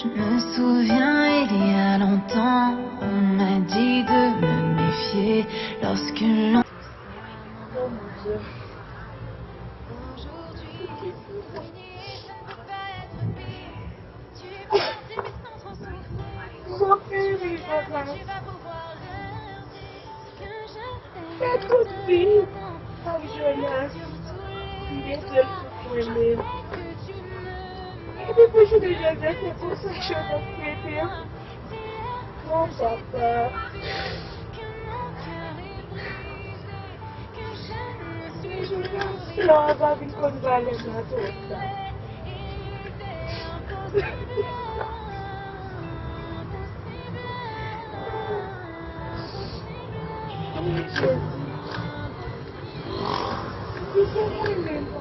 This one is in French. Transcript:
Je me souviens, il y a longtemps, on m'a dit de me méfier lorsque l'on... Oh mon Dieu. Mon père, il va pas. C'est trop de vie. Avec Jonas, il est seul pour moi-même. Et depuis que je déjà fait, c'est pour ça que je dois faire. Mon papa. Je n'en pas vu qu'on va aller dans tout ça. Oui, Jésus. C'est pour moi-même.